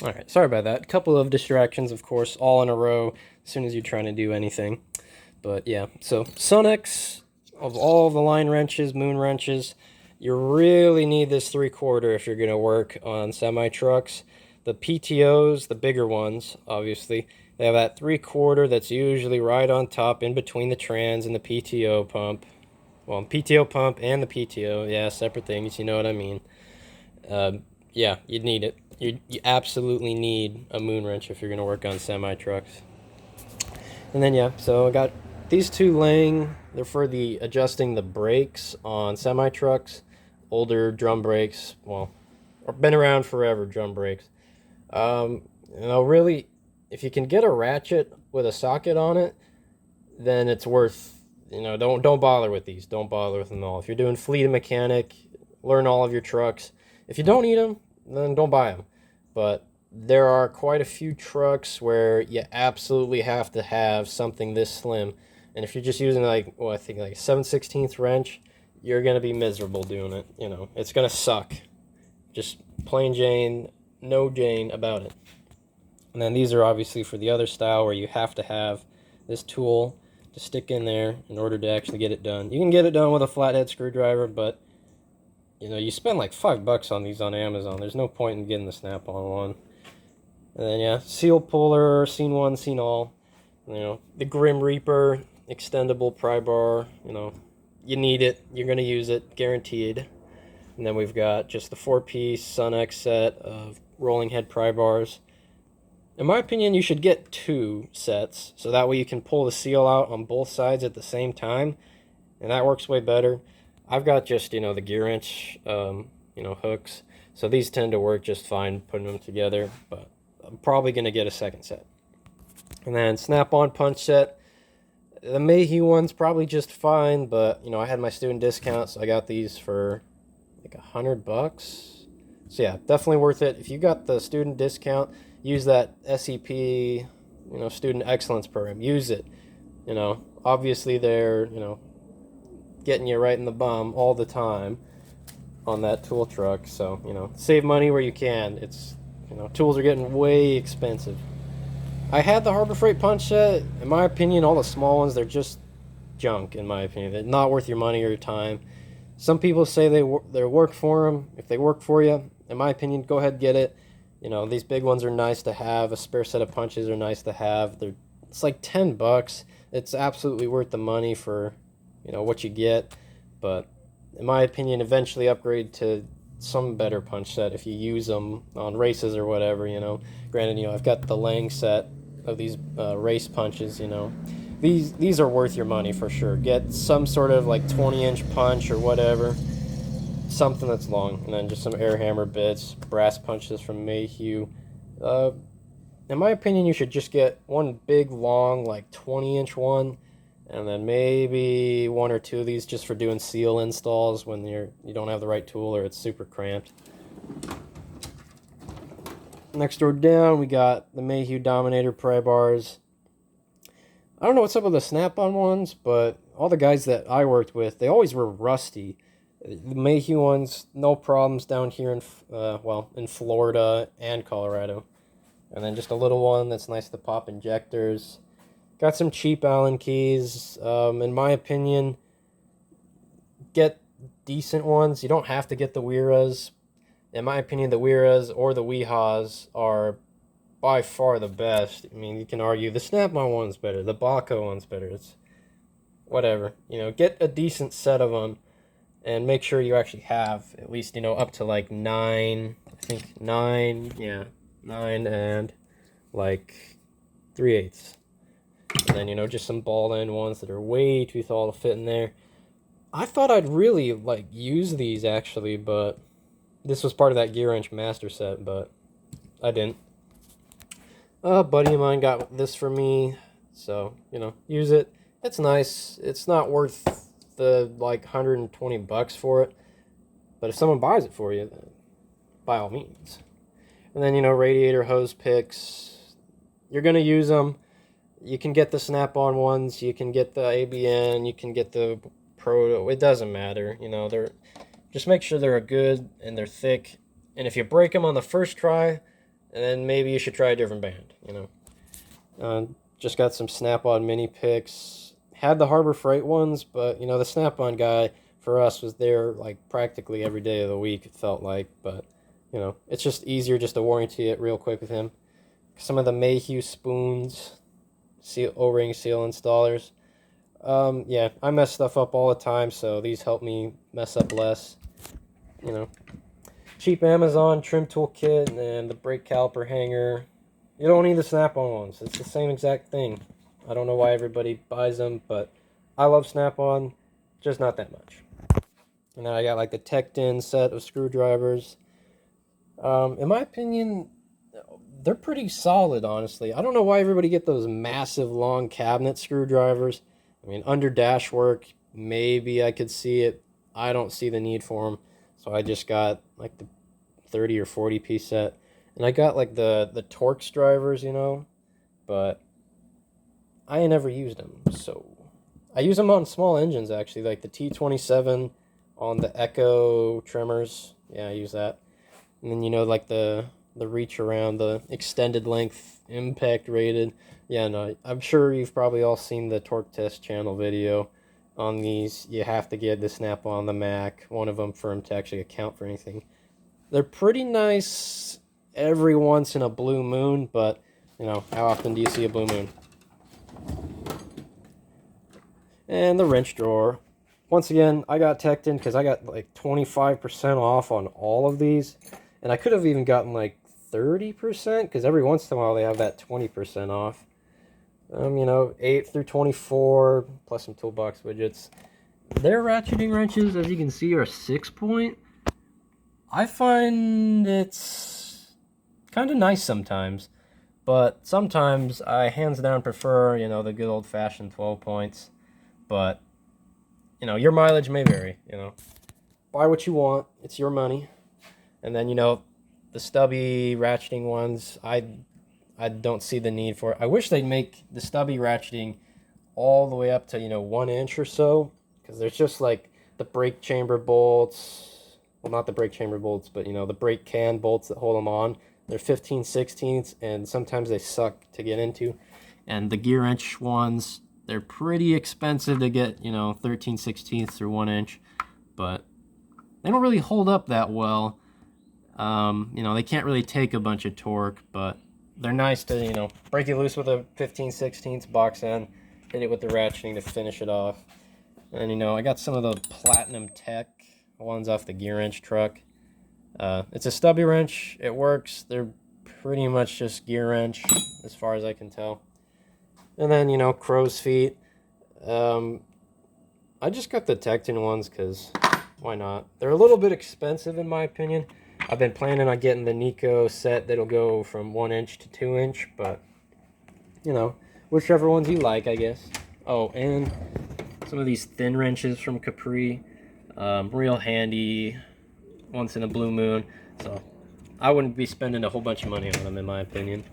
Alright, sorry about that. A couple of distractions, of course, all in a row as soon as you're trying to do anything. But yeah, so Sonex, of all the line wrenches, moon wrenches, you really need this 3/4 if you're going to work on semi-trucks. The PTOs, the bigger ones, obviously, they have that 3/4 that's usually right on top in between the trans and the PTO pump. Well, PTO pump and the PTO, yeah, separate things, you know what I mean. Um, yeah, you'd need it. You absolutely need a moon wrench if you're going to work on semi trucks. And then yeah, so I got these two laying. They're for the adjusting the brakes on semi trucks, older drum brakes. Well, or been around forever drum brakes. Um, really, if you can get a ratchet with a socket on it, then it's worth. Don't bother with these. Don't bother with them all. If you're doing fleet and mechanic, learn all of your trucks. If you don't need them, then don't buy them. But there are quite a few trucks where you absolutely have to have something this slim. And if you're just using I think like a 7/16 wrench, you're gonna be miserable doing it. It's gonna suck. Just plain Jane, no Jane about it. And then these are obviously for the other style where you have to have this tool to stick in there in order to actually get it done. You can get it done with a flathead screwdriver, but you spend like $5 on these on Amazon. There's no point in getting the snap-on one. And then yeah, seal puller, scene one, scene all. The Grim Reaper extendable pry bar. You need it. You're gonna use it, guaranteed. And then we've got just the 4-piece Sunex set of rolling head pry bars. In my opinion, you should get 2 sets, so that way you can pull the seal out on both sides at the same time, and that works way better. I've got just, the gear wrench, hooks, so these tend to work just fine putting them together, but I'm probably going to get a second set. And then snap-on punch set. The Mayhew one's probably just fine, but, I had my student discount, so I got these for like $100. So yeah, definitely worth it. If you got the student discount, use that SEP, Student Excellence Program. Use it. Obviously they're, getting you right in the bum all the time on that tool truck. So, save money where you can. Tools are getting way expensive. I had the Harbor Freight punch set. In my opinion, all the small ones, they're just junk, in my opinion. They're not worth your money or your time. Some people say they work for them. If they work for you, in my opinion, go ahead and get it. These big ones are nice to have. A spare set of punches are nice to have. It's like $10. It's absolutely worth the money for, what you get. But in my opinion, eventually upgrade to some better punch set if you use them on races or whatever. Granted, I've got the Lang set of these race punches. These are worth your money for sure. Get some sort of like 20-inch punch or whatever, something that's long, and then just some air hammer bits, brass punches from Mayhew. In my opinion, you should just get one big long like 20-inch one, and then maybe 1 or 2 of these just for doing seal installs when you don't have the right tool or it's super cramped. Next door down, we got the Mayhew Dominator pry bars. I don't know what's up with the snap-on ones, but all the guys that I worked with, they always were rusty. The Mayhew ones, no problems down here in Florida and Colorado. And then just a little one that's nice to pop injectors. Got some cheap Allen keys. In my opinion, get decent ones. You don't have to get the Wiras. In my opinion, the Wiras or the Wehas are by far the best. I mean, you can argue the Snap-on one's better, the Baco one's better. It's whatever. Get a decent set of them and make sure you actually have at least, up to like 9, I think 9, yeah, 9 and like 3/8. And then, just some ball end ones that are way too tall to fit in there. I thought I'd really like use these actually, but this was part of that gear wrench master set, but I didn't. A buddy of mine got this for me, so, use it. It's nice. It's not worth the, like, $120 for it, but if someone buys it for you, then by all means. And then, radiator hose picks. You're going to use them. You can get the snap-on ones. You can get the ABN. You can get the Proto. It doesn't matter. Just make sure they're good and they're thick. And if you break them on the first try, and then maybe you should try a different band, you know. Just got some Snap-on mini picks. Had the Harbor Freight ones, but, you know, the Snap-on guy for us was there, like, practically every day of the week, it felt like. But, you know, it's just easier just to warranty it real quick with him. Some of the Mayhew spoons, O-ring seal installers. Yeah, I mess stuff up all the time, so these help me mess up less. You know, cheap Amazon trim tool kit and the brake caliper hanger. You don't need the Snap-on ones. It's the same exact thing. I don't know why everybody buys them, but I love Snap-on, just not that much. And then I got like the Tecton set of screwdrivers. In my opinion, they're pretty solid, honestly. I don't know why everybody get those massive long cabinet screwdrivers. I mean, under dash work, maybe I could see it. I don't see the need for them. So I just got like the 30 or 40 piece set. And I got like the Torx drivers, you know. But I ain't never used them. So I use them on small engines, actually. Like the T27 on the Echo trimmers. Yeah, I use that. And then, you know, like the reach around, the extended length impact rated. Yeah, no, I'm sure you've probably all seen the Torque Test channel video on these. You have to get the Snap-on the Mac, one of them for them to actually account for anything. They're pretty nice every once in a blue moon, but, you know, how often do you see a blue moon? And the wrench drawer. Once again, I got Tecton because I got like 25% off on all of these. And I could have even gotten like 30% because every once in a while they have that 20% off. You know, 8 through 24 plus some Toolbox widgets. Their ratcheting wrenches, as you can see, are 6-point. I find it's kind of nice sometimes, but sometimes I hands down prefer, you know, the good old-fashioned 12 points. But, you know, your mileage may vary, you know. Buy what you want. It's your money. And then, you know, the stubby ratcheting ones, I don't see the need for it. I wish they'd make the stubby ratcheting all the way up to, you know, 1 inch or so. Because there's just like the brake chamber bolts. Well, not the brake chamber bolts, but, you know, the brake can bolts that hold them on. They're 15/16, and sometimes they suck to get into. And the gear wrench ones, they're pretty expensive to get, you know, 13/16 through 1 inch. But they don't really hold up that well. You know, they can't really take a bunch of torque, but they're nice to, you know, break it loose with a 15/16 box end, hit it with the ratcheting to finish it off. And, you know, I got some of the Platinum Tech ones off the gear wrench truck. It's a stubby wrench. It works. They're pretty much just gear wrench, as far as I can tell. And then, you know, crow's feet. I just got the Tecton ones because why not? They're a little bit expensive in my opinion. I've been planning on getting the Nico set that'll go from 1 inch to 2 inch, but, you know, whichever ones you like, I guess. Oh, and some of these thin wrenches from Capri. Real handy once in a blue moon. So I wouldn't be spending a whole bunch of money on them, in my opinion.